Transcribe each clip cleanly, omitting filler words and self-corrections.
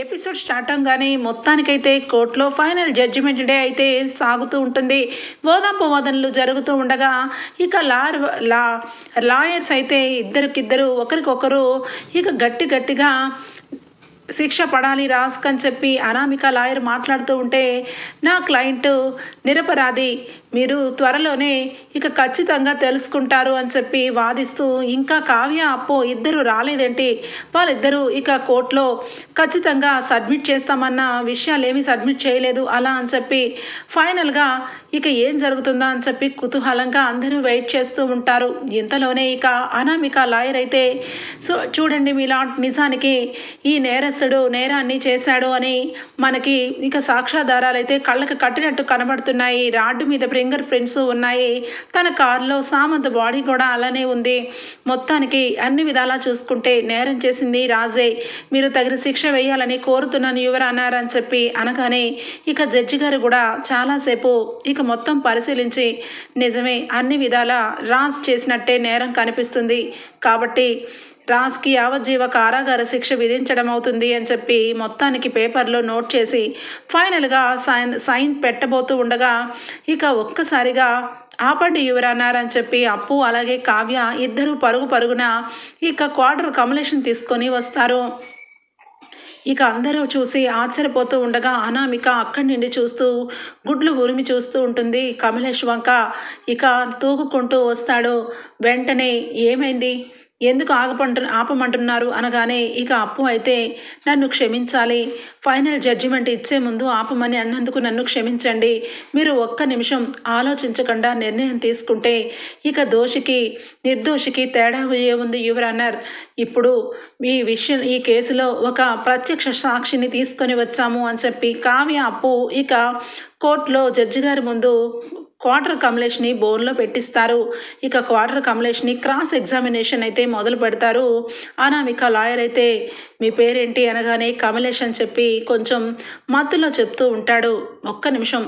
Episode start అవగానే మొత్తానికైతే కోర్టులో ఫైనల్ జడ్జిమెంట్ డే అయితే సాగుతూ ఉంటుంది. ఓదాంపు వాదనలు జరుగుతూ ఉండగా ఇక లాయర్స్ అయితే ఇద్దరికిద్దరు ఒకరికొకరు ఇక గట్టిగా శిక్ష పడాలి రాస్క్ అని చెప్పి అనామిక లాయర్ మాట్లాడుతూ ఉంటే, నా క్లయింట్ నిరపరాధి, మీరు త్వరలోనే ఇక ఖచ్చితంగా తెలుసుకుంటారు అని చెప్పి వాదిస్తూ, ఇంకా కావ్య అప్పు ఇద్దరు రాలేదేంటి, వాళ్ళిద్దరూ ఇక కోర్టులో ఖచ్చితంగా సబ్మిట్ చేస్తామన్న విషయాలు ఏమీ సబ్మిట్ చేయలేదు అలా అని చెప్పి ఫైనల్గా ఇక ఏం జరుగుతుందా అని చెప్పి కుతూహలంగా అందరూ వెయిట్ చేస్తూ ఉంటారు. ఇంతలోనే ఇక అనామిక లాయర్ అయితే, సో చూడండి మీలా నిజానికి ఈ నేరస్తుడు నేరాన్ని చేశాడు అని మనకి ఇక సాక్ష్యాధారాలు అయితే కళ్ళకి కట్టినట్టు కనబడుతున్నాయి. రాడ్డు మీద ఫింగర్ ప్రింట్స్ ఉన్నాయి, తన కారులో సామంత్ బాడీ కూడా అలానే ఉంది. మొత్తానికి అన్ని విధాలా చూసుకుంటే నేరం చేసింది రాజే, మీరు తగిన శిక్ష వేయాలని కోరుతున్నాను యువర్ అన్నారు అని చెప్పి అనగానే ఇక జడ్జి గారు కూడా చాలాసేపు ఇక మొత్తం పరిశీలించి, నిజమే అన్ని విధాలా రాజ్ చేసినట్టే నేరం కనిపిస్తుంది కాబట్టి రాజ్కి యావజ్జీవ కారాగార శిక్ష విధించడం అవుతుంది అని చెప్పి మొత్తానికి పేపర్లో నోట్ చేసి ఫైనల్గా సైన్ పెట్టబోతూ ఉండగా ఇక ఒక్కసారిగా ఆపండి యువర్ అన్నారని చెప్పి అప్పు అలాగే కావ్య ఇద్దరు పరుగున ఇక క్వార్టర్ కమలేషన్ తీసుకొని వస్తారు. ఇక అందరూ చూసి ఆశ్చర్యపోతూ ఉండగా అనామిక అక్కడి నుండి చూస్తూ గుడ్లు ఉరిమి చూస్తూ ఉంటుంది. కమలేష్ వంక ఇక తూగుకుంటూ వస్తాడు. వెంటనే ఏమైంది, ఎందుకు ఆపమంటున్నారు అనగానే ఇక అప్పు అయితే, నన్ను క్షమించాలి, ఫైనల్ జడ్జిమెంట్ ఇచ్చే ముందు ఆపమని అన్నందుకు నన్ను క్షమించండి, మీరు ఒక్క నిమిషం ఆలోచించకుండా నిర్ణయం తీసుకుంటే ఇక దోషికి నిర్దోషికి తేడా ఏముంది యువర్ అన్నర్, ఇప్పుడు ఈ కేసులో ఒక ప్రత్యక్ష సాక్షిని తీసుకొని వచ్చాము అని చెప్పి కావ్య అప్పు ఇక కోర్టులో జడ్జి గారి ముందు క్వార్టర్ కమలేష్ని బోన్లో పెట్టిస్తారు. ఇక క్వార్టర్ కమలేష్ని క్రాస్ ఎగ్జామినేషన్ అయితే మొదలు పెడతారు. అనామిక లాయర్ అయితే, మీ పేరేంటి అనగానే కమలేష్ అని చెప్పి కొంచెం మత్తులో చెప్తూ ఉంటాడు. ఒక్క నిమిషం,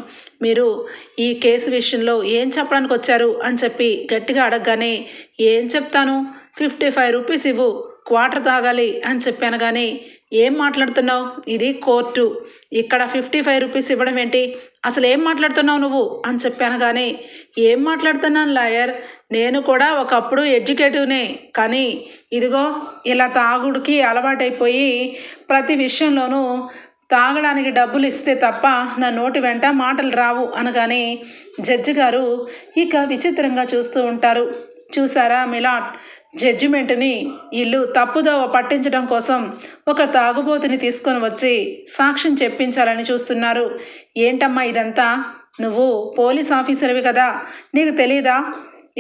మీరు ఈ కేసు విషయంలో ఏం చెప్పడానికి వచ్చారు అని చెప్పి గట్టిగా అడగగానే, ఏం చెప్తాను, 55 రూపీస్ ఇవ్వు, క్వార్టర్ తాగాలి అని చెప్పాను. కానీ ఏం మాట్లాడుతున్నావు, ఇది కోర్టు, ఇక్కడ 55 రూపీస్ ఇవ్వడం ఏంటి, అసలు ఏం మాట్లాడుతున్నావు నువ్వు అని చెప్పాను. కానీ ఏం మాట్లాడుతున్నాను లాయర్, నేను కూడా ఒకప్పుడు ఎడ్యుకేటివ్నే, కానీ ఇదిగో ఇలా తాగుడికి అలవాటైపోయి ప్రతి విషయంలోనూ తాగడానికి డబ్బులు ఇస్తే తప్ప నా నోటి వెంట మాటలు రావు అనగానే జడ్జి గారు ఇక విచిత్రంగా చూస్తూ ఉంటారు. చూసారా మిలాట్, జడ్జిమెంట్ని ఇల్లు తప్పుదోవ పట్టించడం కోసం ఒక తాగుబోతుని తీసుకొని వచ్చి సాక్ష్యం చెప్పించాలని చూస్తున్నారు. ఏంటమ్మా ఇదంతా, నువ్వు పోలీస్ ఆఫీసర్వి కదా, నీకు తెలీదా,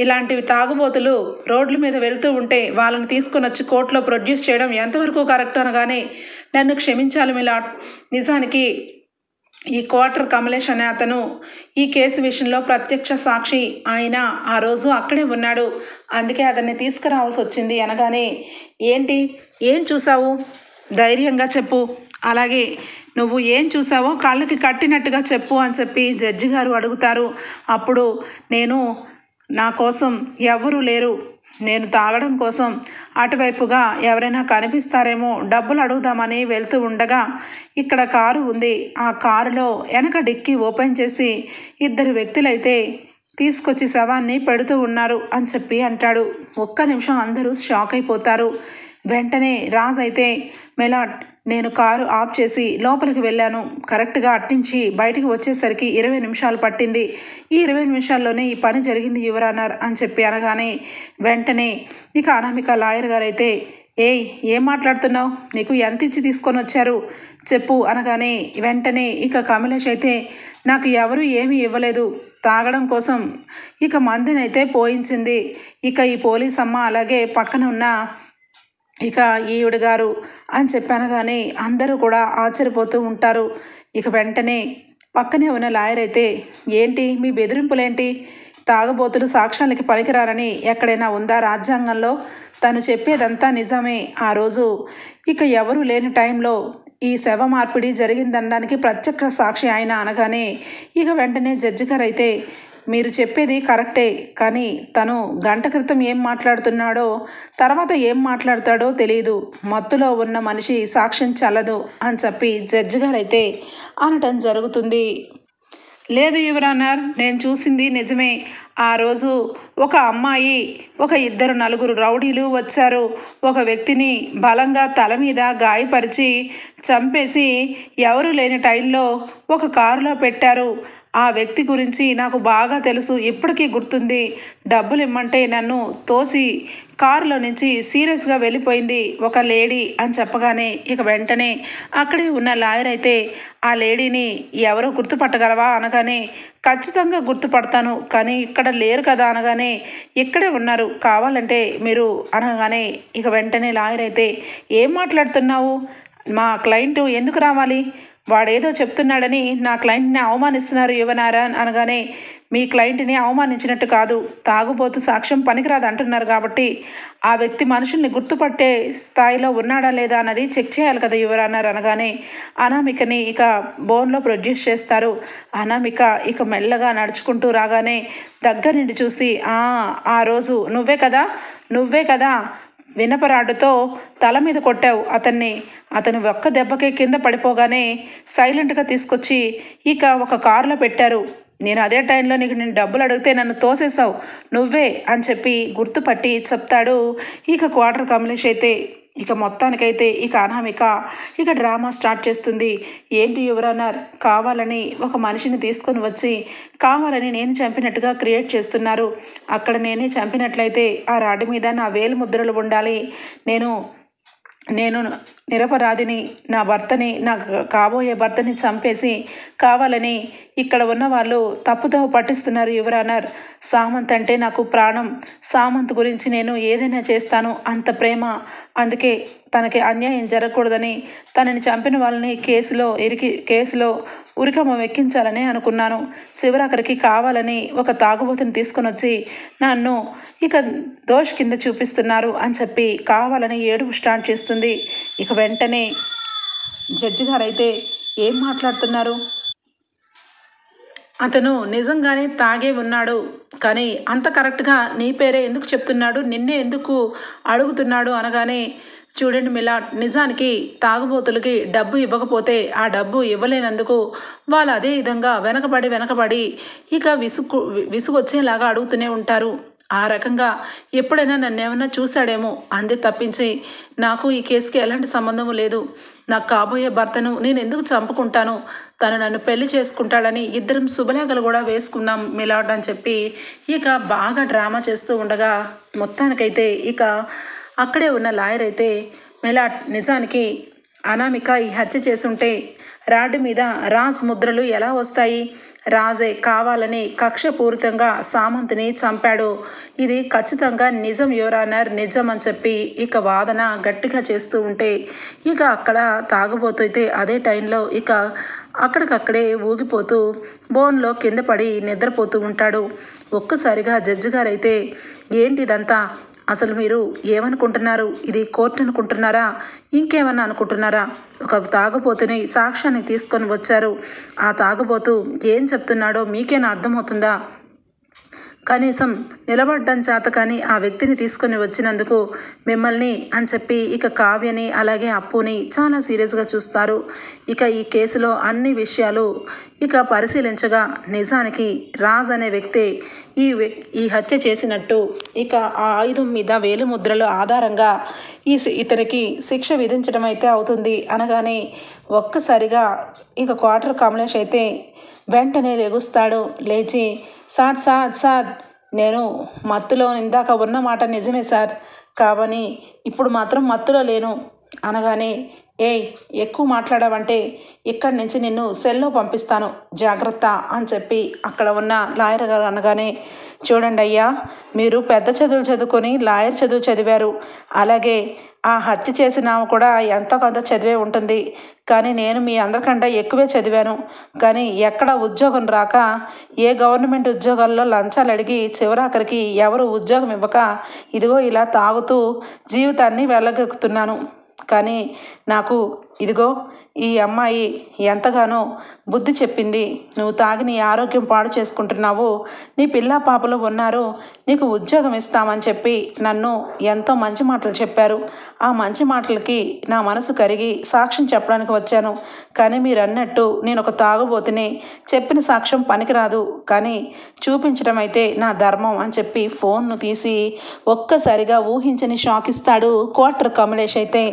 ఇలాంటివి తాగుబోతులు రోడ్ల మీద వెళ్తూ ఉంటే వాళ్ళని తీసుకొని వచ్చి కోర్టులో ప్రొడ్యూస్ చేయడం ఎంతవరకు కరెక్ట్ అనగానే, నన్ను క్షమించాలి మిలాట్, నిజానికి ఈ క్వార్టర్ కమలేష్ అనే అతను ఈ కేసు విషయంలో ప్రత్యక్ష సాక్షి, ఆయన ఆ రోజు అక్కడే ఉన్నాడు, అందుకే అతన్ని తీసుకురావాల్సి వచ్చింది అనగానే, ఏంటి ఏం చూసావు, ధైర్యంగా చెప్పు, అలాగే నువ్వు ఏం చూసావో కళ్ళకి కట్టినట్టుగా చెప్పు అని చెప్పి జడ్జి గారు అడుగుతారు. అప్పుడు నా కోసం ఎవరూ లేరు, నేను తాగడం కోసం అటువైపుగా ఎవరైనా కనిపిస్తారేమో డబ్బులు అడుగుదామని వెళ్తూ ఉండగా ఇక్కడ కారు ఉంది, ఆ కారులో వెనక డిక్కీ ఓపెన్ చేసి 2 వ్యక్తులైతే తీసుకొచ్చి శవాన్ని పెడుతూ ఉన్నారు అని చెప్పి అంటాడు. ఒక్క నిమిషం అందరూ షాక్ అయిపోతారు. వెంటనే రాజ్ అయితే, మెలాట్, నేను కారు ఆఫ్ చేసి లోపలికి వెళ్ళాను, కరెక్ట్గా అట్టించి బయటికి వచ్చేసరికి 20 నిమిషాలు పట్టింది, ఈ 20 నిమిషాల్లోనే ఈ పని జరిగింది యువర్ అన్నర్ అని చెప్పి అనగానే వెంటనే ఇక అనామిక లాయర్ గారు అయితే, ఏయ్ ఏం మాట్లాడుతున్నావు, నీకు ఎంత ఇచ్చి తీసుకొని వచ్చారు చెప్పు అనగానే వెంటనే ఇక కమలేష్ అయితే, నాకు ఎవరు ఏమీ ఇవ్వలేదు, తాగడం కోసం ఇక మందునైతే పోయించింది ఇక ఈ పోలీస్ అమ్మ, అలాగే పక్కన ఉన్న ఇక ఈవిడ గారు అని చెప్పాను. కానీ అందరూ కూడా ఆశ్చర్యపోతూ ఉంటారు. ఇక వెంటనే పక్కనే ఉన్న లాయర్ అయితే, ఏంటి మీ బెదిరింపులేంటి, తాగబోతులు సాక్ష్యాలకి పనికిరారని ఎక్కడైనా ఉందా రాజ్యాంగంలో, తను చెప్పేదంతా నిజమే, ఆ రోజు ఇక ఎవరు లేని టైంలో ఈ శవ మార్పిడి జరిగిందనడానికి ప్రత్యక్ష సాక్షి ఆయన అనగానే ఇక వెంటనే జడ్జి గారు అయితే, మీరు చెప్పేది కరెక్టే, కానీ తను గంట క్రితం ఏం మాట్లాడుతున్నాడో తర్వాత ఏం మాట్లాడతాడో తెలియదు. మత్తులో ఉన్న మనిషి సాక్ష్యం చల్లదు అని చెప్పి జడ్జి గారైతే అనటం జరుగుతుంది. లేదు యువర్ ఆనర్, నేను చూసింది నిజమే. ఆ రోజు ఒక అమ్మాయి, ఒక ఇద్దరు నలుగురు రౌడీలు వచ్చారు. ఒక వ్యక్తిని బలంగా తల మీద గాయపరిచి చంపేసి ఎవరు లేని టైంలో ఒక కారులో పెట్టారు. ఆ వ్యక్తి గురించి నాకు బాగా తెలుసు, ఇప్పటికీ గుర్తుంది. డబ్బులు ఇమ్మంటే నన్ను తోసి కారులో నుంచి సీరియస్గా వెళ్ళిపోయింది ఒక లేడీ అని చెప్పగానే ఇక వెంటనే అక్కడే ఉన్న లాయర్ అయితే ఆ లేడీని ఎవరో గుర్తుపట్టగలవా అనగానే ఖచ్చితంగా గుర్తుపడతాను, కానీ ఇక్కడ లేరు కదా అనగానే ఇక్కడే ఉన్నారు, కావాలంటే మీరు అనగానే ఇక వెంటనే లాయర్ అయితే ఏం మాట్లాడుతున్నావు, మా క్లయింట్ ఎందుకు రావాలి, వాడేదో చెప్తున్నాడని నా క్లయింట్ని అవమానిస్తున్నారు యువనారా అనగానే మీ క్లయింట్ని అవమానించినట్టు కాదు, తాగుబోతు సాక్ష్యం పనికిరాదు అంటున్నారు కాబట్టి ఆ వ్యక్తి మనుషుల్ని గుర్తుపట్టే స్థాయిలో ఉన్నాడా లేదా అన్నది చెక్ చేయాలి కదా యువరానర్ అనగానే అనామికని ఇక బోన్లో ప్రొడ్యూస్ చేస్తారు. అనామిక ఇక మెల్లగా నడుచుకుంటూ రాగానే దగ్గర నుండి చూసి ఆ రోజు నువ్వే కదా వినపరాడుతో తల మీద కొట్టావు అతన్ని, అతను ఒక్క దెబ్బకే కింద పడిపోగానే సైలెంట్గా తీసుకొచ్చి ఇక ఒక కారులో పెట్టారు. నేను అదే టైంలో నేను డబ్బులు అడిగితే నన్ను తోసేసావు నువ్వే అని చెప్పి గుర్తుపట్టి చెప్తాడు ఇక క్వార్టర్ కమలేష్ అయితే. ఇక మొత్తానికైతే ఇక అనామిక ఇక డ్రామా స్టార్ట్ చేస్తుంది. ఏంటి యువరానర్, కావాలని ఒక మనిషిని తీసుకొని వచ్చి కావాలని నేను చంపినట్టుగా క్రియేట్ చేస్తున్నారు. అక్కడ నేనే చంపినట్లయితే ఆ రాడ్డు మీద నా వేలు ముద్రలు ఉండాలి. నేను నిరపరాధిని, నా భర్తని, నా కాబోయే భర్తని చంపేసి కావాలని ఇక్కడ ఉన్న వాళ్ళు తప్పుదోవ పట్టిస్తున్నారు యువరానర్. సామంత్ అంటే నాకు ప్రాణం, సామంత్ గురించి నేను ఏదైనా చేస్తాను, అంత ప్రేమ. అందుకే తనకి అన్యాయం జరగకూడదని తనని చంపిన వాళ్ళని కేసులో ఉరికమ్మ ఎక్కించాలని అనుకున్నాను. చివరాఖరికి కావాలని ఒక తాగుబోతుని తీసుకొని వచ్చి నన్ను ఇక దోష్ కింద చూపిస్తున్నారు అని చెప్పి కావాలని ఏడుపు స్టార్ట్ చేస్తుంది. ఇక వెంటనే జడ్జి గారైతే ఏం మాట్లాడుతున్నారు, అతను నిజంగానే తాగే ఉన్నాడు, కానీ అంత కరెక్ట్గా నీ పేరే ఎందుకు చెప్తున్నాడు, నిన్నే ఎందుకు అడుగుతున్నాడు అనగానే చూడండి మిలాట్, నిజానికి తాగుబోతులకి డబ్బు ఇవ్వకపోతే ఆ డబ్బు ఇవ్వలేనందుకు వాళ్ళు అదే విధంగా వెనకబడి ఇక విసుగొచ్చేలాగా అడుగుతూనే ఉంటారు. ఆ రకంగా ఎప్పుడైనా నన్ను ఏమన్నా చూశాడేమో అందే తప్పించి నాకు ఈ కేసుకి ఎలాంటి సంబంధము లేదు. నాకు కాబోయే భర్తను నేను ఎందుకు చంపుకుంటాను, తను నన్ను పెళ్లి చేసుకుంటాడని ఇద్దరం శుభలేఖలు కూడా వేసుకున్నాం మిలాట్ అని చెప్పి ఇక బాగా డ్రామా చేస్తూ ఉండగా మొత్తానికైతే ఇక అక్కడే ఉన్న లాయర్ అయితే మిలాట్, నిజానికి అనామిక ఈ హత్య చేసుంటే రాడ్డు మీద రాజ్ ముద్రలు ఎలా వస్తాయి, రాజే కావాలని కక్షపూరితంగా సామంత్ని చంపాడు, ఇది ఖచ్చితంగా నిజం యువరానర్, నిజం అని చెప్పి ఇక వాదన గట్టిగా చేస్తూ ఉంటే ఇక అక్కడ తాగుబోతైతే అదే టైంలో ఇక అక్కడికక్కడే ఊగిపోతూ బోన్లో కింద పడి నిద్రపోతూ ఉంటాడు. ఒక్కసారిగా జడ్జి గారైతే ఏంటిదంతా, అసలు మీరు ఏమనుకుంటున్నారు, ఇది కోర్టు అనుకుంటున్నారా, ఇంకేమన్నా అనుకుంటున్నారా, ఒక తాగుబోతుని సాక్ష్యాన్ని తీసుకొని వచ్చారు, ఆ తాగుబోతు ఏం చెప్తున్నాడో మీకేనా అర్థమవుతుందా, కనీసం నిలబడ్డం చేత కానీ ఆ వ్యక్తిని తీసుకొని వచ్చినందుకు మిమ్మల్ని అని చెప్పి ఇక కావ్యని అలాగే అప్పుని చాలా సీరియస్గా చూస్తారు. ఇక ఈ కేసులో అన్ని విషయాలు ఇక పరిశీలించగా నిజానికి రాజ్ అనే వ్యక్తి ఈ హత్య చేసినట్టు ఇక ఆ ఆయుధం మీద వేలిముద్రల ఆధారంగా ఇతనికి శిక్ష విధించడం అయితే అవుతుంది అనగానే ఒక్కసారిగా ఇక క్వార్టర్ కమలేష్ అయితే వెంటనే లెగుస్తాడు. లేచి సార్ నేను మత్తులో ఇందాక ఉన్న మాట నిజమే సార్, కావని ఇప్పుడు మాత్రం మత్తులో లేను అనగానే ఎక్కువ మాట్లాడావంటే ఇక్కడి నుంచి నిన్ను సెల్లో పంపిస్తాను జాగ్రత్త అని చెప్పి అక్కడ ఉన్న లాయర్ గారు అనగానే చూడండి అయ్యా, మీరు పెద్ద చదువులు చదువుకొని లాయర్ చదువు చదివారు, అలాగే ఆ హత్య చేసిన కూడా ఎంతో కొంత చదివే ఉంటుంది, కానీ నేను మీ అందరికంటే ఎక్కువే చదివాను, కానీ ఎక్కడ ఉద్యోగం రాక ఏ గవర్నమెంట్ ఉద్యోగాల్లో లంచాలు అడిగి చివరాఖరికి ఎవరు ఉద్యోగం ఇవ్వక ఇదిగో ఇలా తాగుతూ జీవితాన్ని వెళ్ళగక్కుతున్నాను, కానీ నాకు ఇదిగో ఈ అమ్మాయి ఎంతగానో బుద్ధి చెప్పింది. నువ్వు తాగి నీ ఆరోగ్యం పాడు చేసుకుంటున్నావు, నీ పిల్ల పాపలు ఉన్నారు, నీకు ఉద్యోగం ఇస్తామని చెప్పి నన్ను ఎంతో మంచి మాటలు చెప్పారు. ఆ మంచి మాటలకి నా మనసు కరిగి సాక్ష్యం చెప్పడానికి వచ్చాను. కానీ మీరు అన్నట్టు నేను ఒక తాగుబోతుని, చెప్పిన సాక్ష్యం పనికిరాదు, కానీ చూపించడం అయితే నా ధర్మం అని చెప్పి ఫోన్ను తీసి ఒక్కసారిగా ఊహించని షాక్ ఇస్తాడు క్వార్టర్ కమలేష్. అయితే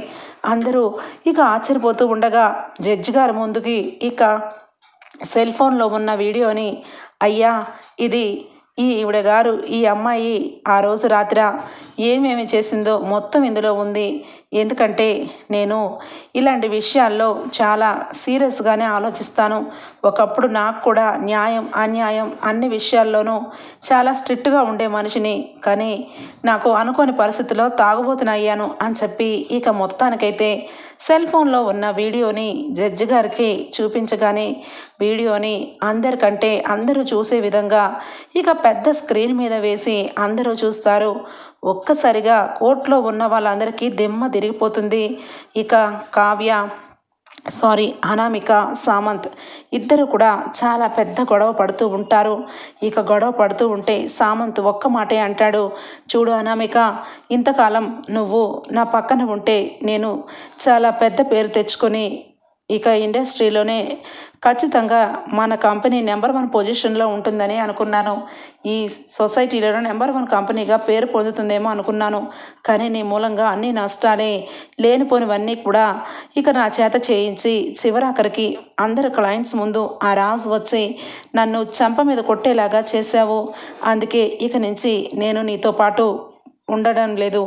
అందరూ ఇక ఆశ్చర్యపోతూ ఉండగా జడ్జి గారి ముందుకి ఇక సెల్ ఫోన్లో ఉన్న వీడియోని, అయ్యా ఇది ఈవిడ గారు, ఈ అమ్మాయి ఆ రోజు రాత్రి ఏమేమి చేసిందో మొత్తం ఇందులో ఉంది. ఎందుకంటే నేను ఇలాంటి విషయాల్లో చాలా సీరియస్గానే ఆలోచిస్తాను. ఒకప్పుడు నాకు కూడా న్యాయం అన్యాయం అన్ని విషయాల్లోనూ చాలా స్ట్రిక్ట్గా ఉండే మనిషిని, కానీ నాకు అనుకోని పరిస్థితుల్లో తాగుబోతునయ్యాను అని చెప్పి ఇక మొత్తానికైతే సెల్ ఫోన్లో ఉన్న వీడియోని జడ్జి గారికి చూపించగానే వీడియోని అందరికంటే అందరూ చూసే విధంగా ఇక పెద్ద స్క్రీన్ మీద వేసి అందరూ చూస్తారు. ఒక్కసారిగా కోర్టులో ఉన్న వాళ్ళందరికీ దిమ్మ తిరిగిపోతుంది. ఇక అనామిక, సామంత్ ఇద్దరు కూడా చాలా పెద్ద గొడవ పడుతూ ఉంటారు. ఇక గొడవ పడుతూ ఉంటే సామంత్ ఒక్క మాటే అంటాడు, చూడు అనామిక, ఇంతకాలం నువ్వు నా పక్కన ఉంటే నేను చాలా పెద్ద పేరు తెచ్చుకొని ఇక ఇండస్ట్రీలోనే ఖచ్చితంగా మన కంపెనీ నెంబర్ 1 పొజిషన్లో ఉంటుందని అనుకున్నాను. ఈ సొసైటీలో నెంబర్ 1 కంపెనీగా పేరు పొందుతుందేమో అనుకున్నాను. కానీ నీ మూలంగా అన్ని నష్టాలే, లేనిపోనివన్నీ కూడా ఇక నా చేత చేయించి చివరాఖరికి అందరు క్లయింట్స్ ముందు ఆ రాజు వచ్చి నన్ను చెంప మీద కొట్టేలాగా చేశావు. అందుకే ఇక నుంచి నేను నీతో పాటు ఉండడం లేదు.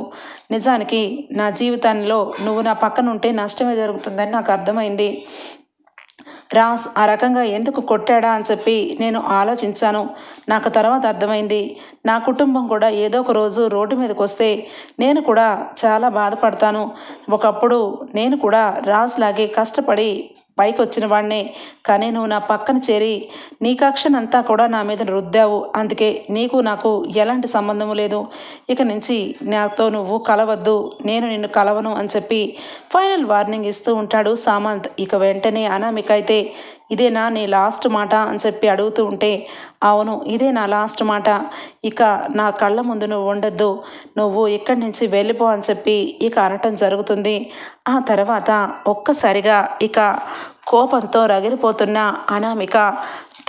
నిజానికి నా జీవితంలో నువ్వు నా పక్కన ఉంటే నష్టమే జరుగుతుందని నాకు అర్థమైంది. రాజ్ ఆ రకంగా ఎందుకు కొట్టాడా అని చెప్పి నేను ఆలోచించాను. నాకు తర్వాత అర్థమైంది, నా కుటుంబం కూడా ఏదో ఒక రోజు రోడ్డు మీదకి వస్తే నేను కూడా చాలా బాధపడతాను. ఒకప్పుడు నేను కూడా రాజ్ లాగే కష్టపడి పైకి వచ్చిన వాడినే, కానీ నువ్వు నా పక్కన చేరి నీ కక్షనంతా కూడా నా మీద రుద్దావు. అందుకే నీకు నాకు ఎలాంటి సంబంధము లేదు. ఇక నుంచి నాతో నువ్వు కలవద్దు, నేను నిన్ను కలవను అని చెప్పి ఫైనల్ వార్నింగ్ ఇస్తూ ఉంటాడు సామంత్. ఇక వెంటనే అనామిక అయితే, ఇదేనా నీ లాస్ట్ మాట అని చెప్పి అడుగుతూ ఉంటే, అవును ఇదే నా లాస్ట్ మాట, ఇక నా కళ్ళ ముందు నువ్వు ఉండొద్దు, నువ్వు ఇక్కడి నుంచి వెళ్ళిపో అని చెప్పి ఇక అనటం జరుగుతుంది. ఆ తర్వాత ఒక్కసారిగా ఇక కోపంతో రగిలిపోతున్న అనామిక,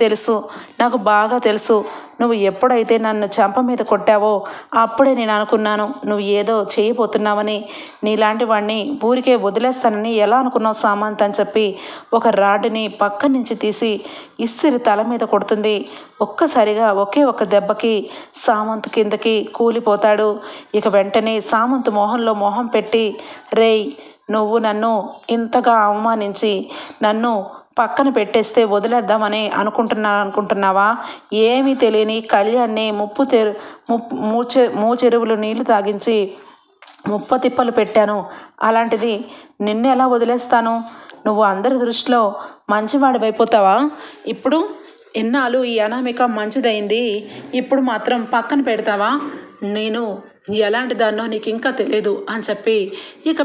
తెలుసు, నాకు బాగా తెలుసు, నువ్వు ఎప్పుడైతే నన్ను చెంప మీద కొట్టావో అప్పుడే నేను అనుకున్నాను నువ్వు ఏదో చేయబోతున్నావని. నీలాంటి వాడిని ఊరికే వదిలేస్తానని ఎలా అనుకున్నావు సామంత్ అని చెప్పి ఒక రాడ్ని పక్క నుంచి తీసి ఇస్సిరి తల మీద కొడుతుంది. ఒక్కసారిగా ఒకే ఒక దెబ్బకి సామంత్ కిందకి కూలిపోతాడు. ఇక వెంటనే సామంత్ మొహంలో మొహం పెట్టి, రేయ్ నువ్వు నన్ను ఇంతగా అవమానించి నన్ను పక్కన పెట్టేస్తే వదిలేద్దామని అనుకుంటున్నావా? ఏమీ తెలియని కళ్యాణ్ని మూచెరువులు నీళ్లు తాగించి ముప్పతిప్పలు పెట్టాను. అలాంటిది నిన్ను ఎలా వదిలేస్తాను? నువ్వు అందరి దృష్టిలో మంచివాడివైపోతావా? ఇప్పుడు ఎన్నాళ్ళు ఈ అనామిక మంచిదైంది, ఇప్పుడు మాత్రం పక్కన పెడతావా? నేను ఎలాంటి దాన్నో నీకు ఇంకా తెలియదు అని చెప్పి ఇక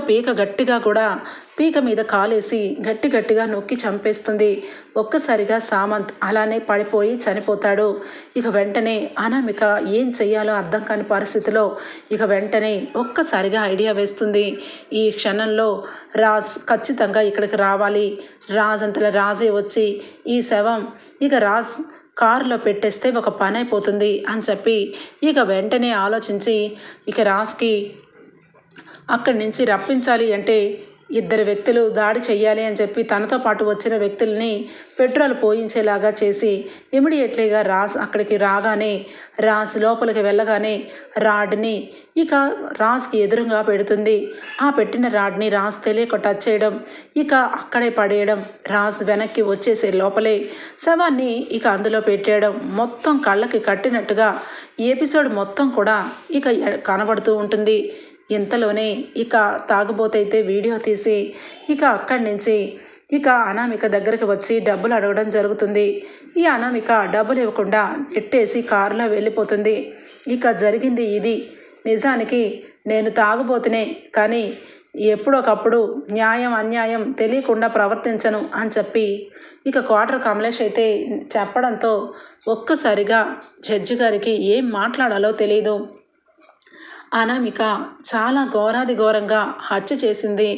పీక మీద కాలేసి గట్టిగా నొక్కి చంపేస్తుంది. ఒక్కసారిగా సామంత్ అలానే పడిపోయి చనిపోతాడు. ఇక వెంటనే అనామిక ఏం చెయ్యాలో అర్థం కాని పరిస్థితిలో ఇక వెంటనే ఒక్కసారిగా ఐడియా వేస్తుంది. ఈ క్షణంలో రాజ్ ఖచ్చితంగా ఇక్కడికి రావాలి, రాజ్ అంతలా రాజే వచ్చి ఈ శవం ఇక రాజ్ కారులో పెట్టేస్తే ఒక పని అయిపోతుంది అని చెప్పి ఇక వెంటనే ఆలోచించి ఇక రాజ్కి అక్కడి నుంచి రప్పించాలి అంటే ఇద్దరు వ్యక్తులు దాడి చెయ్యాలి అని చెప్పి తనతో పాటు వచ్చిన వ్యక్తుల్ని పెట్రోల్ పోయించేలాగా చేసి ఇమిడియట్లీగా రాజ్ అక్కడికి రాగానే రాజ్ లోపలికి వెళ్ళగానే రాడ్ని ఇక రాజ్కి ఎదురుగా పెడుతుంది. ఆ పెట్టిన రాడ్ని రాజ్ తెలియక టచ్ చేయడం, ఇక అక్కడే పడేయడం, రాజ్ వెనక్కి వచ్చేసే లోపలే శవాన్ని ఇక అందులో పెట్టేయడం, మొత్తం కళ్ళకి కట్టినట్టుగా ఈ ఎపిసోడ్ మొత్తం కూడా ఇక కనబడుతూ ఉంటుంది. ఇంతలోనే ఇక తాగుబోతైతే వీడియో తీసి ఇక అక్కడి నుంచి ఇక అనామిక దగ్గరికి వచ్చి డబ్బులు అడగడం జరుగుతుంది. ఈ అనామిక డబ్బులు ఇవ్వకుండా నెట్టేసి కారులో వెళ్ళిపోతుంది. ఇక జరిగింది ఇది. నిజానికి నేను తాగుబోతునే, కానీ ఎప్పుడొకప్పుడు న్యాయం అన్యాయం తెలియకుండా ప్రవర్తించను అని చెప్పి ఇక క్వార్టర్ కమలేష్ అయితే చెప్పడంతో ఒక్కసారిగా జడ్జి గారికి ఏం మాట్లాడాలో తెలియదు. అనామిక చాలా ఘోరాది ఘోరంగా హత్య చేసింది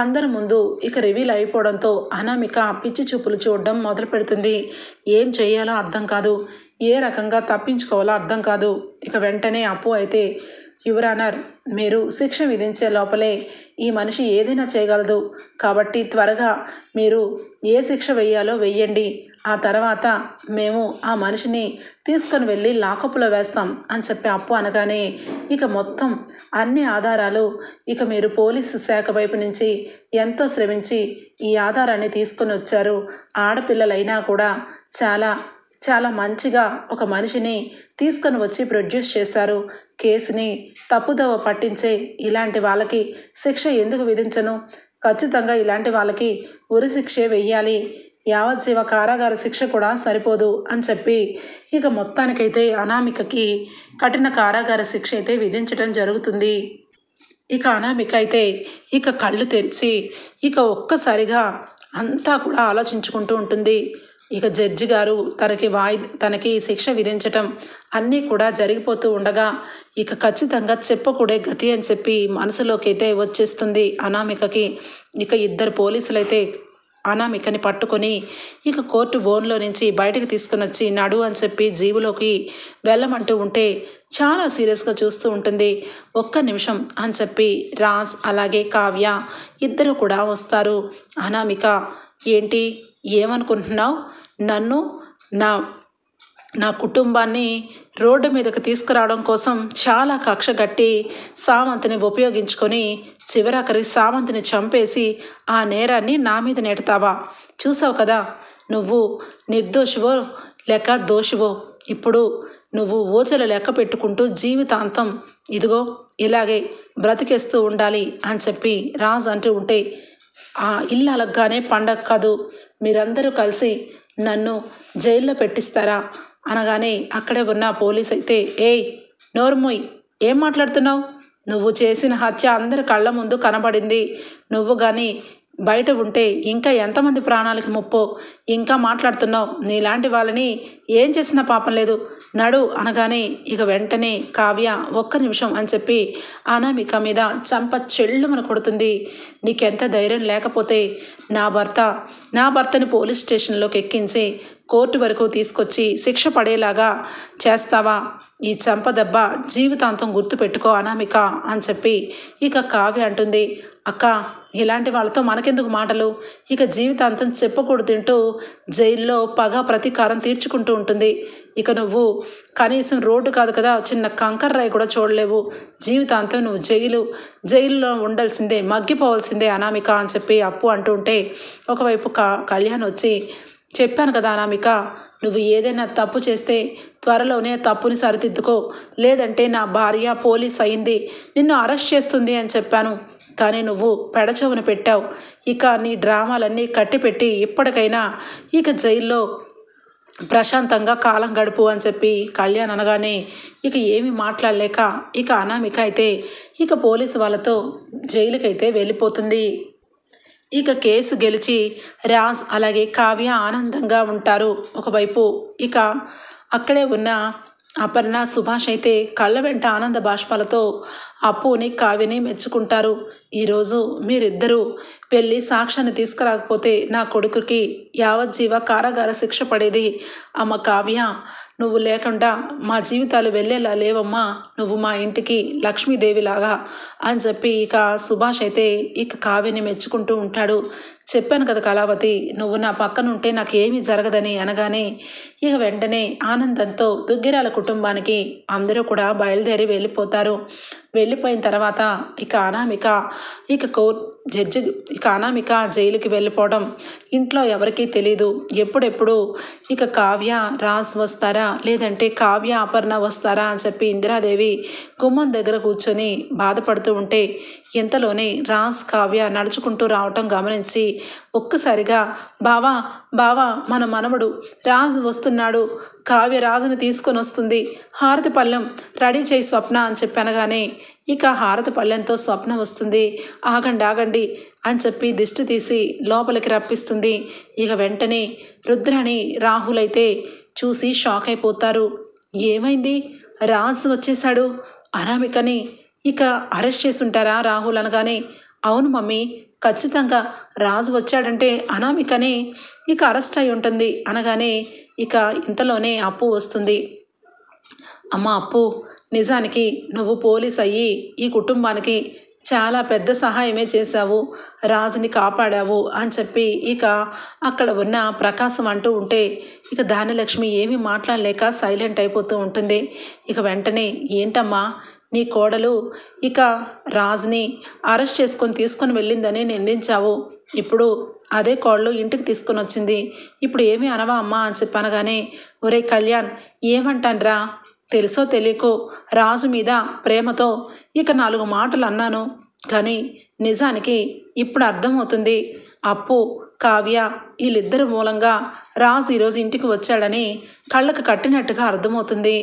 అందరి ముందు ఇక రివీల్ అయిపోవడంతో అనామిక పిచ్చి చూపులు చూడడం మొదలు పెడుతుంది. ఏం చేయాలో అర్థం కాదు, ఏ రకంగా తప్పించుకోవాలో అర్థం కాదు. ఇక వెంటనే అప్పు అయితే, యువర్ ఆనర్, మీరు శిక్ష విధించే లోపలే ఈ మనిషి ఏదైనా చేయగలదు కాబట్టి త్వరగా మీరు ఏ శిక్ష వెయ్యాలో వెయ్యండి. ఆ తర్వాత మేము ఆ మనిషిని తీసుకొని వెళ్ళి లాకప్లో వేస్తాం అని చెప్పి అప్పు అనగానే ఇక మొత్తం అన్ని ఆధారాలు ఇక మీరు పోలీసు శాఖ వైపు నుంచి ఎంతో శ్రమించి ఈ ఆధారాన్ని తీసుకొని వచ్చారు. ఆడపిల్లలైనా కూడా చాలా చాలా మంచిగా ఒక మనిషిని తీసుకొని వచ్చి ప్రొడ్యూస్ చేశారు. కేసుని తప్పుదోవ పట్టించే ఇలాంటి వాళ్ళకి శిక్ష ఎందుకు విధించను? ఖచ్చితంగా ఇలాంటి వాళ్ళకి ఉరి శిక్షే వెయ్యాలి, యావజ్జీవ కారాగార శిక్ష కూడా సరిపోదు అని చెప్పి ఇక మొత్తానికైతే అనామికకి కఠిన కారాగార శిక్ష అయితే విధించడం జరుగుతుంది. ఇక అనామిక అయితే ఇక కళ్ళు తెరిచి ఇక ఒక్కసారిగా అంతా కూడా ఆలోచించుకుంటూ ఉంటుంది. ఇక జడ్జి గారు తనకి శిక్ష విధించటం అన్నీ కూడా జరిగిపోతూ ఉండగా ఇక ఖచ్చితంగా చెప్పకూడే గతి అని చెప్పి మనసులోకి అయితే వచ్చేస్తుంది అనామికకి. ఇక ఇద్దరు పోలీసులు అయితే అనామికని పట్టుకొని ఇక కోర్టు బోన్లో నుంచి బయటకు తీసుకుని వచ్చి నడు అని చెప్పి జీబులోకి వెళ్ళమంటూ ఉంటే చాలా సీరియస్గా చూస్తూ ఉంటుంది. ఒక్క నిమిషం అని చెప్పి రాజ్ అలాగే కావ్య ఇద్దరు కూడా వస్తారు. అనామిక, ఏంటి ఏమనుకుంటున్నావు? నన్ను నా కుటుంబాన్ని రోడ్డు మీదకి తీసుకురావడం కోసం చాలా కక్ష కట్టి సామంత్ని ఉపయోగించుకొని చివరాఖరి సామంత్ని చంపేసి ఆ నేరాన్ని నా మీద నెడతావా? చూసావు కదా, నువ్వు నిర్దోషివో లేక దోషివో. ఇప్పుడు నువ్వు ఓచలు లెక్క పెట్టుకుంటూ జీవితాంతం ఇదిగో ఇలాగే బ్రతికేస్తూ ఉండాలి అని చెప్పి రాజ్ అంటూ ఉంటే, ఆ ఇల్లు అలగ్గానే పండగ కాదు, మీరందరూ కలిసి నన్ను జైల్లో పెట్టిస్తారా అనగానే అక్కడే ఉన్న పోలీస్ అయితే, ఏయ్ నోర్మోయ్, ఏం మాట్లాడుతున్నావు? నువ్వు చేసిన హత్య అందరి కళ్ళ ముందు కనబడింది. నువ్వు కానీ బయట ఉంటే ఇంకా ఎంతమంది ప్రాణాలకి ముప్పో, ఇంకా మాట్లాడుతున్నావు? నీలాంటి వాళ్ళని ఏం చేసినా పాపం లేదు, నడు అనగానే ఇక వెంటనే కావ్య ఒక్క నిమిషం అని చెప్పి అనామిక మీద చంప చెళ్ళుమని కొడుతుంది. నీకెంత ధైర్యం లేకపోతే నా భర్తని పోలీస్ స్టేషన్లోకి ఎక్కించి కోర్టు వరకు తీసుకొచ్చి శిక్ష పడేలాగా చేస్తావా? ఈ చంప దెబ్బ జీవితాంతం గుర్తుపెట్టుకో అనామిక అని చెప్పి ఇక కావ్య అంటుంది. అక్క, ఇలాంటి వాళ్ళతో మనకెందుకు మాటలు? ఇక జీవితాంతం చెప్పకూడదు తింటూ జైల్లో పగ ప్రతీకారం తీర్చుకుంటూ ఉంటుంది. ఇక నువ్వు కనీసం రోడ్డు కాదు కదా, చిన్న కంకర్రాయి కూడా చూడలేవు. జీవితాంతం నువ్వు జైల్లో ఉండాల్సిందే, మగ్గిపోవాల్సిందే అనామిక అని చెప్పి అప్పు అంటుంటే ఒకవైపు కళ్యాణ్ వచ్చి, చెప్పాను కదా అనామిక, నువ్వు ఏదైనా తప్పు చేస్తే త్వరలోనే తప్పుని సరిదిద్దుకో, లేదంటే నా భార్య పోలీస్ అయింది, నిన్ను అరెస్ట్ చేస్తుంది అని చెప్పాను. కానీ నువ్వు పెడచెవున పెట్టావు. ఇక నీ డ్రామాలన్నీ కట్టిపెట్టి ఇప్పటికైనా ఇక జైల్లో ప్రశాంతంగా కాలం గడుపు అని చెప్పి కళ్యాణ్ అనగానే ఇక ఏమీ మాట్లాడలేక ఇక అనామిక అయితే ఇక పోలీసు వాళ్ళతో జైలుకైతే వెళ్ళిపోతుంది. ఇక కేసు గెలిచి రాజ్ అలాగే కావ్య ఆనందంగా ఉంటారు. ఒకవైపు ఇక అక్కడే ఉన్న అపర్ణ సుభాష్ అయితే కళ్ళ వెంట ఆనంద బాష్పాలతో అప్పుని కావ్యని మెచ్చుకుంటారు. ఈరోజు మీరిద్దరూ వెళ్ళి సాక్ష్యాన్ని తీసుకురాకపోతే నా కొడుకుకి యావజ్జీవ కారాగార శిక్ష పడేది. అమ్మ కావ్య, నువ్వు లేకుండా మా జీవితాలు వెళ్ళేలా లేవమ్మా, నువ్వు మా ఇంటికి లక్ష్మీదేవిలాగా అని చెప్పి ఇక సుభాష్ అయితే ఇక కావ్యని మెచ్చుకుంటూ ఉంటాడు. చెప్పాను కదా కళావతి, నువ్వు నా పక్కన ఉంటే నాకేమీ జరగదని అనగానే ఇక వెంటనే ఆనందంతో దుగ్గిరాల కుటుంబానికి అందరూ కూడా బయలుదేరి వెళ్ళిపోతారు. వెళ్ళిపోయిన తర్వాత ఇక అనామిక అనామిక జైలుకి వెళ్ళిపోవడం ఇంట్లో ఎవరికీ తెలీదు. ఎప్పుడెప్పుడు ఇక కావ్య రాజ్ వస్తారా, లేదంటే కావ్య అపర్ణ వస్తారా అని చెప్పి ఇందిరాదేవి గుమ్మం దగ్గర కూర్చొని బాధపడుతూ ఉంటే ఇంతలోనే రాజ్ కావ్య నడుచుకుంటూ రావటం గమనించి ఒక్కసారిగా బావా బావా మన మనవడు రాజు వస్తున్నాడు, కావ్య రాజుని తీసుకొని వస్తుంది, హారతి పళ్ళెం రెడీ చేయి స్వప్న అని చెప్పనగానే ఇక హారతి పళ్ళెంతో స్వప్న వస్తుంది. ఆగండి ఆగండి అని చెప్పి దిష్టి తీసి లోపలికి రప్పిస్తుంది. ఇక వెంటనే రుద్రాని రాహుల్ అయితే చూసి షాక్ అయిపోతారు. ఏమైంది, రాజు వచ్చేశాడు, అనామికని ఇక అరెస్ట్ చేసి ఉంటారా రాహుల్ అనగానే అవును మమ్మీ, ఖచ్చితంగా రాజు వచ్చాడంటే అనామికనే ఇక అరెస్ట్ అయి ఉంటుంది అనగానే ఇక ఇంతలోనే అప్పు వస్తుంది. అమ్మ అప్పు, నిజానికి నువ్వు పోలీస్ అయ్యి ఈ కుటుంబానికి చాలా పెద్ద సహాయమే చేశావు, రాజుని కాపాడావు అని చెప్పి ఇక అక్కడ ఉన్న ప్రకాశం అంటూ ఉంటే ఇక ధాన్యలక్ష్మి ఏమీ మాట్లాడలేక సైలెంట్ అయిపోతూ ఉంటుంది. ఇక వెంటనే ఏంటమ్మా నీ కోడలు ఇక రాజుని అరెస్ట్ చేసుకొని తీసుకొని వెళ్ళిందని నిందించావు, ఇప్పుడు అదే కోడలు ఇంటికి తీసుకొని వచ్చింది, ఇప్పుడు ఏమీ అనవా అమ్మా అని చెప్పనగానే ఒరే కళ్యాణ్ ఏమంటాన్రా, తెలుసో తెలియకో రాజు మీద ప్రేమతో ఇక 4 మాటలు అన్నాను, కానీ నిజానికి ఇప్పుడు అర్థమవుతుంది అప్పు కావ్య వీళ్ళిద్దరి మూలంగా రాజు ఈరోజు ఇంటికి వచ్చాడని కళ్ళకు కట్టినట్టుగా అర్థమవుతుంది.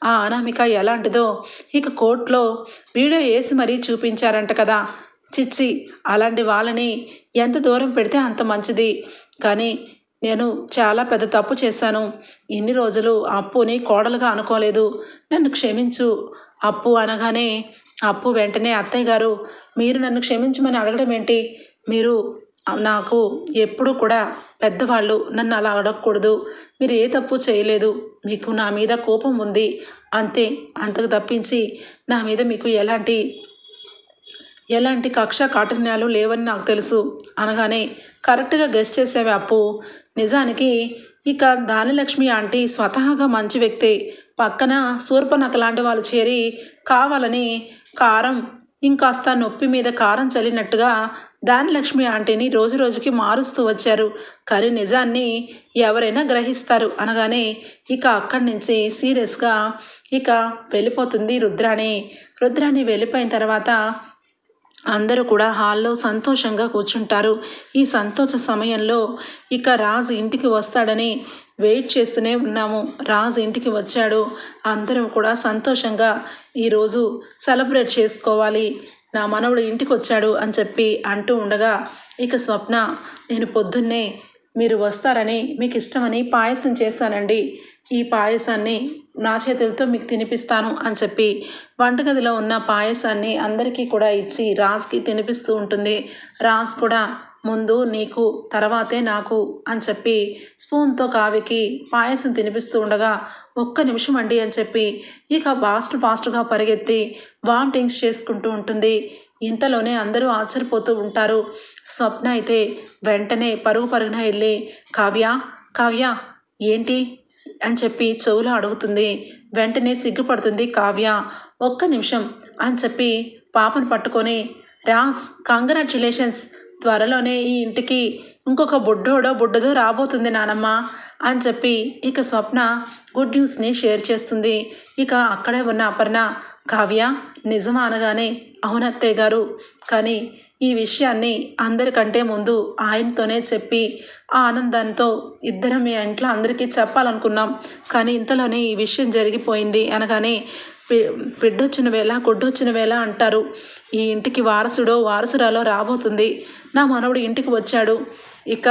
ఆ అనామిక ఎలాంటిదో ఇక కోర్టులో వీడియో వేసి మరీ చూపించారంట కదా, చిచ్చి అలాంటి వాళ్ళని ఎంత దూరం పెడితే అంత మంచిది, కానీ నేను చాలా పెద్ద తప్పు చేశాను, ఇన్ని రోజులు అప్పుని కోడలుగా అనుకోలేదు, నన్ను క్షమించు అప్పు అనగానే అప్పు వెంటనే అత్తయ్య గారు మీరు నన్ను క్షమించమని అడగడం ఏంటి, మీరు నాకు ఎప్పుడు కూడా పెద్దవాళ్ళు నన్ను అలా అడగకూడదు, మీరు ఏ తప్పు చేయలేదు, మీకు నా మీద కోపం ఉంది అంతే, అంతకు తప్పించి నా మీద మీకు ఎలాంటి కక్ష కాఠిన్యాలు లేవని నాకు తెలుసు అనగానే కరెక్ట్గా గెస్ చేసేవి అప్పు. నిజానికి ఇక ధాన్యలక్ష్మి ఆంటీ స్వతహాగా మంచి వ్యక్తి, పక్కన శూర్పణఖ లాంటి వాళ్ళు చేరి కావాలని కారం ఇంకాస్త నొప్పి మీద కారం చల్లినట్టుగా ధాన్యలక్ష్మి ఆంటీని రోజు రోజుకి మారుస్తూ వచ్చారు, కానీ నిజాన్ని ఎవరైనా గ్రహిస్తారు అనగానే ఇక అక్కడి నుంచి సీరియస్గా ఇక వెళ్ళిపోతుంది రుద్రాణి వెళ్ళిపోయిన తర్వాత అందరూ కూడా హాల్లో సంతోషంగా కూర్చుంటారు. ఈ సంతోష సమయంలో ఇక రాజు ఇంటికి వస్తాడని వెయిట్ చేస్తూనే ఉన్నాము. రాజు ఇంటికి వచ్చాడు, అందరం కూడా సంతోషంగా ఈరోజు సెలబ్రేట్ చేసుకోవాలి, నా మనవడు ఇంటికి వచ్చాడు అని చెప్పి అంటూ ఉండగా ఇక స్వప్న నేను పొద్దున్నే మీరు వస్తారని మీకు ఇష్టమని పాయసం చేశానండి, ఈ పాయసాన్ని నా చేతులతో మీకు తినిపిస్తాను అని చెప్పి వంటగదిలో ఉన్న పాయసాన్ని అందరికీ కూడా ఇచ్చి రాజ్కి తినిపిస్తూ ఉంటుంది. రాజ్ కూడా ముందు నీకు తర్వాతే నాకు అని చెప్పి స్పూన్తో కావ్యకి పాయసం తినిపిస్తూ ఉండగా ఒక్క నిమిషం అండి అని చెప్పి ఇక ఫాస్ట్గా పరిగెత్తి వామిటింగ్స్ చేసుకుంటూ ఉంటుంది. ఇంతలోనే అందరూ ఆశ్చర్యపోతూ ఉంటారు. స్వప్న అయితే వెంటనే పరుగున వెళ్ళి కావ్య ఏంటి అని చెప్పి చెవులో అడుగుతుంది. వెంటనే సిగ్గుపడుతుంది కావ్య. ఒక్క నిమిషం అని చెప్పి పాపను పట్టుకొని రాజ్ కంగ్రాచ్యులేషన్స్, త్వరలోనే ఈ ఇంటికి ఇంకొక బుడ్డదో రాబోతుంది నానమ్మ అని చెప్పి ఇక స్వప్న గుడ్ న్యూస్ని షేర్ చేస్తుంది. ఇక అక్కడే ఉన్న అపర్ణ కావ్య నిజమా అనగానే అవునత్తయ్య గారు, కానీ ఈ విషయాన్ని అందరికంటే ముందు ఆయనతోనే చెప్పి ఆ ఆనందంతో ఇద్దరం మీ ఇంట్లో అందరికీ చెప్పాలనుకున్నాం, కానీ ఇంతలోనే ఈ విషయం జరిగిపోయింది అనగానే బిడ్డొచ్చిన వేళ గుడ్డొచ్చిన వేళ అంటారు, ఈ ఇంటికి వారసురాలో రాబోతుంది, నా మనవడు ఇంటికి వచ్చాడు, ఇక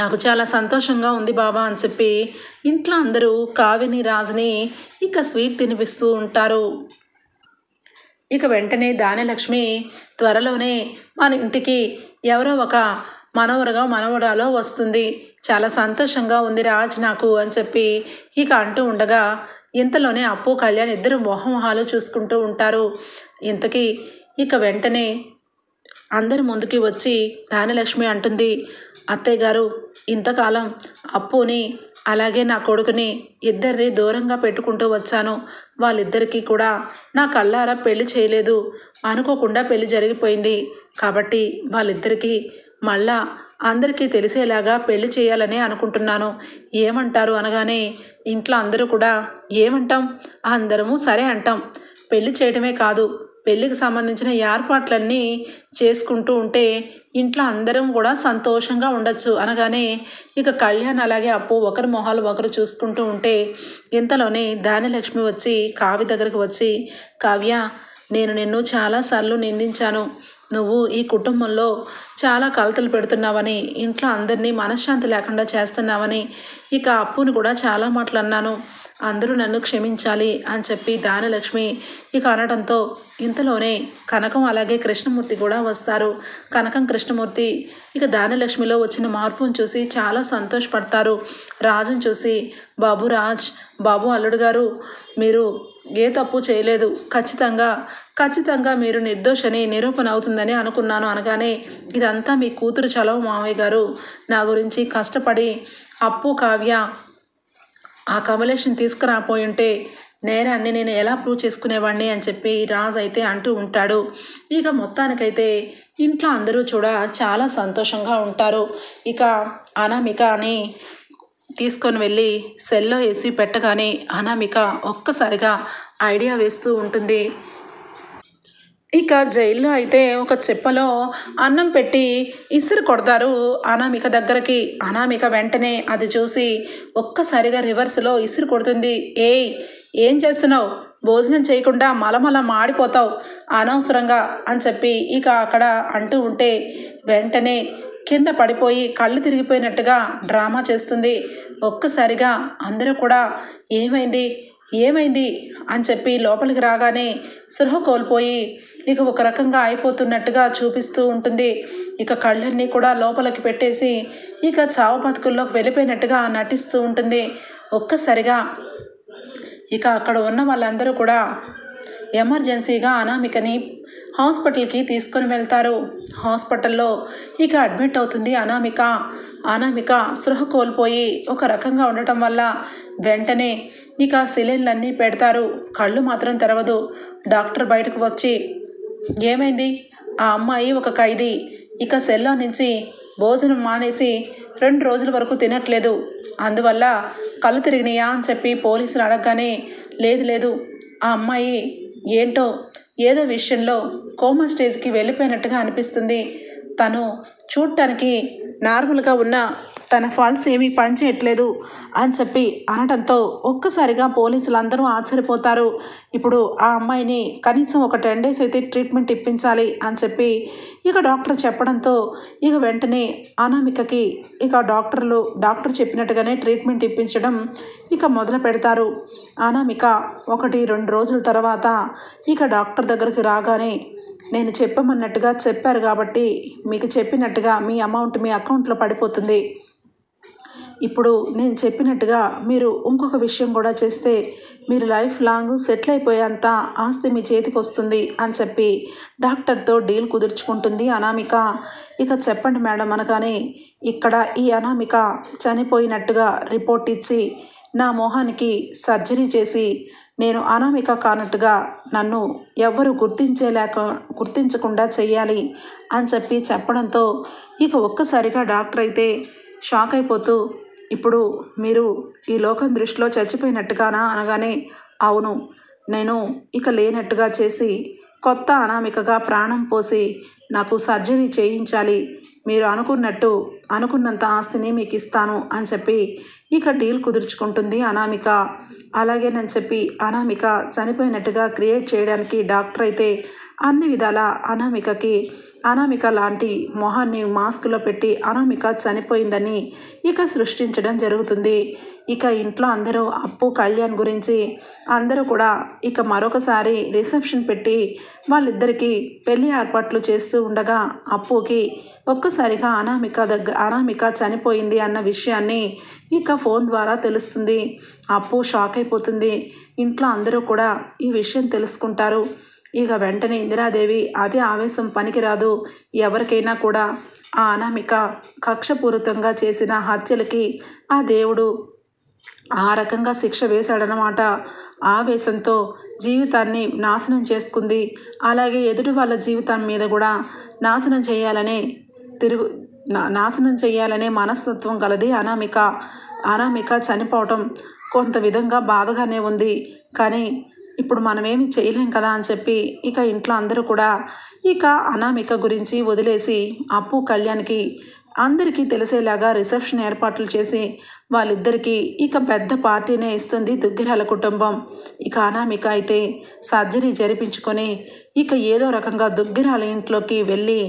నాకు చాలా సంతోషంగా ఉంది బాబా అని చెప్పి ఇంట్లో అందరూ కావ్యని రాజుని ఇక స్వీట్ తినిపిస్తూ ఉంటారు. ఇక వెంటనే ధాన్యలక్ష్మి త్వరలోనే మన ఇంటికి ఎవరో ఒక మనవరాలో వస్తుంది, చాలా సంతోషంగా ఉంది రాజ్ నాకు అని చెప్పి ఇక అంటూ ఉండగా ఇంతలోనే అప్పు కళ్యాణ్ ఇద్దరు మొహమొహాలు చూసుకుంటూ ఉంటారు. ఇంతకీ ఇక వెంటనే అందరి ముందుకి వచ్చి ధాన్యలక్ష్మి అంటుంది, అత్తయ్య గారు ఇంతకాలం అప్పుని అలాగే నా కొడుకుని ఇద్దరిని దూరంగా పెట్టుకుంటూ వచ్చాను, వాళ్ళిద్దరికీ కూడా నా కళ్ళారా పెళ్లి చేయలేదు, అనుకోకుండా పెళ్లి జరిగిపోయింది, కాబట్టి వాళ్ళిద్దరికీ మళ్ళా అందరికీ తెలిసేలాగా పెళ్లి చేయాలని అనుకుంటున్నాను, ఏమంటారు అనగానే ఇంట్లో అందరూ కూడా ఏమంటాం, అందరము సరే అంటాం, పెళ్లి చేయడమే కాదు పెళ్ళికి సంబంధించిన ఏర్పాట్లన్నీ చేసుకుంటూ ఉంటే ఇంట్లో అందరం కూడా సంతోషంగా ఉండొచ్చు అనగానే ఇక కళ్యాణ్ అలాగే అప్పు ఒకరి మొహాలు ఒకరు చూసుకుంటూ ఉంటే ఇంతలోనే ధాన్యలక్ష్మి వచ్చి కావ్య దగ్గరకు వచ్చి, కావ్య, నేను నిన్ను చాలాసార్లు నిందించాను. నువ్వు ఈ కుటుంబంలో చాలా కలతలు పెడుతున్నావని, ఇంట్లో అందరినీ మనశ్శాంతి లేకుండా చేస్తున్నావని, ఇక అప్పును కూడా చాలా మాటలు అన్నాను. అందరూ నన్ను క్షమించాలి అని చెప్పి ధాన్యలక్ష్మి ఇక అనడంతో ఇంతలోనే కనకం అలాగే కృష్ణమూర్తి కూడా వస్తారు. కనకం కృష్ణమూర్తి ఇక ధాన్యలక్ష్మిలో వచ్చిన మార్పును చూసి చాలా సంతోషపడతారు. రాజును చూసి, బాబు రాజ్, బాబు అల్లుడు గారు, మీరు ఏ తప్పు చేయలేదు, ఖచ్చితంగా మీరు నిర్దోషని నిరూపణ అవుతుందని అనుకున్నాను అనగానే, ఇదంతా మీ కూతురు చలవ మావయ్య గారు నా గురించి కష్టపడి అప్పు కావ్య ఆ కమలేషన్ తీసుకురాపోయి ఉంటే నేరాన్ని నేను ఎలా ప్రూవ్ చేసుకునేవాడిని అని చెప్పి రాజ్ అయితే అంటూ ఉంటాడు. ఇక మొత్తానికైతే ఇంట్లో అందరూ చాలా సంతోషంగా ఉంటారు. ఇక అనామికని తీసుకొని వెళ్ళి సెల్లో వేసి పెట్టగానే అనామిక ఒక్కసారిగా ఐడియా వేస్తూ ఉంటుంది. ఇక జైల్లో అయితే ఒక చెప్పలో అన్నం పెట్టి ఇసురు కొడతారు అనామిక దగ్గరికి. అనామిక వెంటనే అది చూసి ఒక్కసారిగా రివర్స్లో ఇసురు కొడుతుంది. ఏయ్, ఏం చేస్తున్నావు? భోజనం చేయకుండా మలమల మాడిపోతావు అనవసరంగా అని చెప్పి ఇక అక్కడ అంటూ ఉంటే వెంటనే కింద పడిపోయి కళ్ళు తిరిగిపోయినట్టుగా డ్రామా చేస్తుంది. ఒక్కసారిగా అందరూ కూడా ఏమైంది అని చెప్పి లోపలికి రాగానే సృహ కోల్పోయి ఇక ఒక రకంగా అయిపోతున్నట్టుగా చూపిస్తూ ఉంటుంది. ఇక కళ్ళన్నీ కూడా లోపలికి పెట్టేసి ఇక చావు బతుకుల్లోకి వెళ్ళిపోయినట్టుగా నటిస్తూ ఉంటుంది. ఒక్కసారిగా ఇక అక్కడ ఉన్న వాళ్ళందరూ కూడా ఎమర్జెన్సీగా అనామికని హాస్పిటల్కి తీసుకొని వెళ్తారు. హాస్పిటల్లో ఇక అడ్మిట్ అవుతుంది అనామిక సృహ కోల్పోయి ఒక రకంగా ఉండటం వల్ల వెంటనే ఇక సిలిండర్లన్నీ పెడతారు. కళ్ళు మాత్రం తెరవదు. డాక్టర్ బయటకు వచ్చి, ఏమైంది? ఆ అమ్మాయి ఒక ఖైదీ, ఇక సెల్లో నుంచి భోజనం మానేసి 2 రోజుల వరకు తినట్లేదు, అందువల్ల కళ్ళు తిరిగినాయా అని చెప్పి పోలీసులు అడగగానే, లేదు ఆ అమ్మాయి ఏంటో ఏదో విషయంలో కోమా స్టేజ్కి వెళ్ళిపోయినట్టుగా అనిపిస్తుంది. తను చూడటానికి నార్మల్గా ఉన్న తన ఫాల్స్ ఏమీ పనిచేయట్లేదు అని చెప్పి అనడంతో ఒక్కసారిగా పోలీసులు అందరూ ఆశ్చర్యపోతారు. ఇప్పుడు ఆ అమ్మాయిని కనీసం ఒక 10 days అయితే ట్రీట్మెంట్ ఇప్పించాలి అని చెప్పి ఇక డాక్టర్ చెప్పడంతో ఇక వెంటనే అనామికకి ఇక డాక్టర్ చెప్పినట్టుగానే ట్రీట్మెంట్ ఇప్పించడం ఇక మొదలు పెడతారు. అనామిక 1-2 రోజుల తర్వాత ఇక డాక్టర్ దగ్గరికి రాగానే, నేను చెప్పమన్నట్టుగా చెప్పారు కాబట్టి మీకు చెప్పినట్టుగా మీ అమౌంట్ మీ అకౌంట్లో పడిపోతుంది. ఇప్పుడు నేను చెప్పినట్టుగా మీరు ఇంకొక విషయం కూడా చేస్తే మీరు లైఫ్ లాంగ్ సెటిల్ అయిపోయేంత ఆస్తి మీ చేతికి వస్తుంది అని చెప్పి డాక్టర్తో డీల్ కుదుర్చుకుంటుంది అనామిక. ఇక చెప్పండి మేడం అనగానే, ఇక్కడ ఈ అనామిక చనిపోయినట్టుగా రిపోర్ట్ ఇచ్చి నా మొహానికి సర్జరీ చేసి నేను అనామిక కానట్టుగా నన్ను ఎవ్వరు గుర్తించకుండా చెయ్యాలి అని చెప్పి చెప్పడంతో ఇక ఒక్కసారిగా డాక్టర్ అయితే షాక్ అయిపోతూ, ఇప్పుడు మీరు ఈ లోకం దృష్టిలో చచ్చిపోయినట్టుగానా అనగానే, అవును, నేను ఇక లేనట్టుగా చేసి కొత్త అనామికగా ప్రాణం పోసి నాకు సర్జరీ చేయించాలి, మీరు అనుకున్నంత ఆస్తిని మీకు ఇస్తాను అని చెప్పి ఇక డీల్ కుదుర్చుకుంటుంది అనామిక. అలాగేనని చెప్పి అనామిక చనిపోయినట్టుగా క్రియేట్ చేయడానికి డాక్టర్ అయితే అన్ని విధాల అనామిక లాంటి మొహాన్ని మాస్క్లో పెట్టి అనామిక చనిపోయిందని ఇక సృష్టించడం జరుగుతుంది. ఇక ఇంట్లో అందరూ అప్పు కళ్యాణ్ గురించి అందరూ కూడా ఇక మరొకసారి రిసెప్షన్ పెట్టి వాళ్ళిద్దరికీ పెళ్లి ఏర్పాట్లు చేస్తూ ఉండగా అప్పుకి ఒక్కసారిగా అనామిక చనిపోయింది అన్న విషయాన్ని ఇక ఫోన్ ద్వారా తెలుస్తుంది. అప్పు షాక్ అయిపోతుంది. ఇంట్లో అందరూ కూడా ఈ విషయం తెలుసుకుంటారు. ఇక వెంటనే ఇందిరాదేవి, అదే ఆవేశం పనికిరాదు, ఎవరికైనా కూడా ఆ అనామిక కక్షపూరితంగా చేసిన హత్యలకి ఆ దేవుడు ఆ రకంగా శిక్ష వేశాడనమాట. ఆవేశంతో జీవితాన్ని నాశనం చేసుకుంది. అలాగే ఎదుటి వాళ్ళ జీవితం మీద కూడా నాశనం చేయాలనే మనస్తత్వం కలది అనామిక చనిపోవటం కొంత విధంగా బాధగానే ఉంది. కానీ ఇప్పుడు మనమేమి చేయలేం కదా అని చెప్పి ఇక ఇంట్లో అందరూ కూడా ఇక అనామిక గురించి వదిలేసి అప్పు కళ్యాణ్కి అందరికీ తెలిసేలాగా రిసెప్షన్ ఏర్పాట్లు చేసి వాళ్ళిద్దరికీ ఇక పెద్ద పార్టీనే ఇస్తుంది దుగ్గిరాల కుటుంబం. ఇక అనామిక అయితే సర్జరీ జరిపించుకొని ఇక ఏదో రకంగా దుగ్గిరాల ఇంట్లోకి వెళ్ళి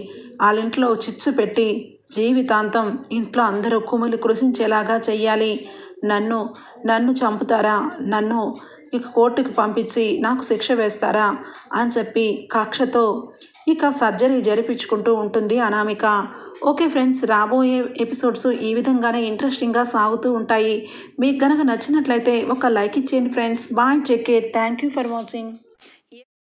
వాళ్ళింట్లో చిచ్చు పెట్టి జీవితాంతం ఇంట్లో అందరూ కుమిలి కృషించేలాగా చెయ్యాలి. నన్ను చంపుతారా, నన్ను ఇక కోర్టుకు పంపించి నాకు శిక్ష వేస్తారా అని చెప్పి కక్షతో ఇక సర్జరీ జరిపించుకుంటూ ఉంటుంది అనామిక. ఓకే ఫ్రెండ్స్, రాబోయే ఎపిసోడ్స్ ఈ విధంగానే ఇంట్రెస్టింగ్గా సాగుతూ ఉంటాయి. మీకు కనుక నచ్చినట్లయితే ఒక లైక్ ఇచ్చేయండి friends. Bye, take care, thank you for watching.